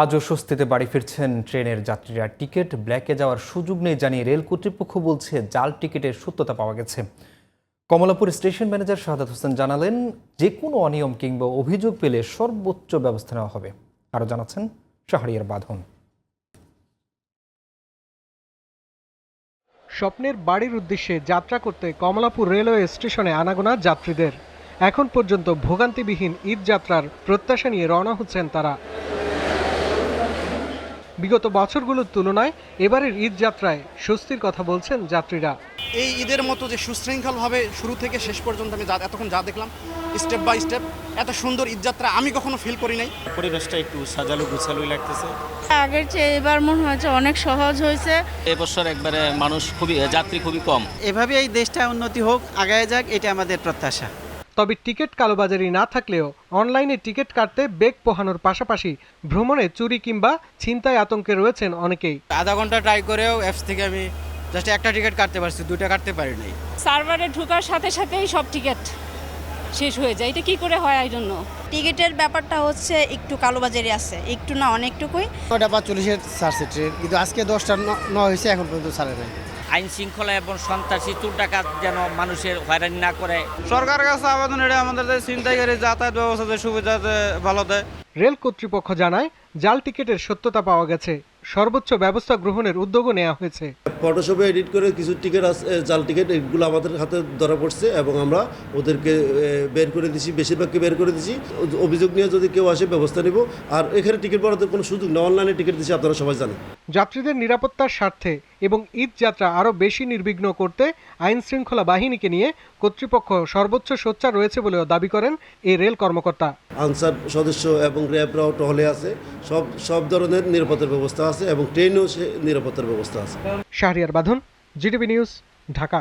আজও স্বস্তিতে বাড়ি ফিরছেন ট্রেনের যাত্রীরা। টিকিট ব্ল্যাকে যাওয়ার সুযোগ নেই জানিয়ে রেল কর্তৃপক্ষ বলছে জাল টিকিটের সত্যতা পাওয়া গেছে। কমলাপুর স্টেশন ম্যানেজার শাহাদাত হোসেন জানালেন, যে কোনো অনিয়ম কিংবা অভিযোগ পেলে সর্বোচ্চ ব্যবস্থা নেওয়া হবে। আরও জানাচ্ছেন শাহরিয়ার বাঁধন। স্বপ্নের বাড়ির উদ্দেশ্যে যাত্রা করতে কমলাপুর রেলওয়ে স্টেশনে আনাগোনা যাত্রীদের। এখন পর্যন্ত ভোগান্তিবিহীন ঈদ যাত্রার প্রত্যাশা নিয়ে রওনা হচ্ছেন তারা। বিগত বছরগুলোর তুলনায় এবারের ঈদ যাত্রায় স্বস্তির কথা বলছেন যাত্রীরা। এই ঈদের মতো যে সুশৃঙ্খলভাবে শুরু থেকে শেষ পর্যন্ত আমি এতক্ষণ যা দেখলাম, স্টেপ বাই স্টেপ এত সুন্দর ঈদযাত্রা আমি কখনো ফিল করি নাই। পরিবেশটা একটু সাজালো গুছালোই লাগতেছে। আগের চেয়ে এবার মনে হচ্ছে অনেক সহজ হয়েছে। এবছর একবারে মানুষ যাত্রী খুবই কম। এভাবে এই দেশটা উন্নতি হোক, আগায় যাক, এটা আমাদের প্রত্যাশা। তবে টিকিট কালোবাজারি না থাকলেও অনলাইনে টিকিট কাটতে বেগ পোহানোর পাশাপাশি ভ্রমণে চুরি কিংবা ছিনতাই আতঙ্কে রয়েছেন অনেকেই। আধা ঘন্টা ট্রাই করেও অ্যাপস থেকে আমি জাস্ট একটা টিকিট কাটতে পারছি, দুটো কাটতে পারি নাই। সার্ভারে ঢোকার সাথে সাথেই সব টিকিট শেষ হয়ে যায়। এটা কি করে হয় আই ডোন্ট নো। টিকিটের ব্যাপারটা হচ্ছে একটু কালোবাজারি আছে, একটু না অনেকটুকুই। 9:45 ছাড়ছে ট্রেন, কিন্তু আজকে 10টা 9 হয়েছে, এখন পর্যন্ত ছাড়ে নাই। আইন শৃঙ্খলা এবং সন্ত্রাসী চোর ডাকাত যেন মানুষের হয়রানি না করে। সরকারের কাছে আবেদন, এটা আমাদের ছিনতাইকারী যাতায়াত ব্যবস্থাতে সুবিধা ভালো দেয়। রেল কর্তৃপক্ষ জানায়, জাল টিকিটের সত্যতা পাওয়া গেছে, সর্বোচ্চ ব্যবস্থা গ্রহণের উদ্যোগও নেওয়া হয়েছে। ফটোশপে এডিট করে কিছু টিকিট আছে, জাল টিকিট, এগুলো আমাদের হাতে ধরা পড়ছে এবং আমরা ওদেরকে বের করে দিছি, বেশিরভাগকে বের করে দিছি। অভিযোগ নিয়ে যদি কেউ আসে ব্যবস্থা নিব। আর এখানে টিকিট পাওয়ার কোনো সুযোগ না, অনলাইনে টিকিট দিচ্ছি, আপনারা সবাই জানেন। যাত্রীদের নিরাপত্তার স্বার্থে এবং ঈদ যাত্রা আরও বেশি নির্বিঘ্ন করতে আইন শৃঙ্খলা বাহিনীকে নিয়ে কর্তৃপক্ষ সর্বোচ্চ সোচ্চার রয়েছে বলেও দাবি করেন এই রেল কর্মকর্তা। আনসার সদস্য এবং র্যাবরাও টহলে আছে, সব ধরনের নিরাপত্তার ব্যবস্থা আছে এবং ট্রেনেও সে নিরাপত্তার ব্যবস্থা আছে। শাহরিয়ার বাঁধন, জিটিভি নিউজ, ঢাকা।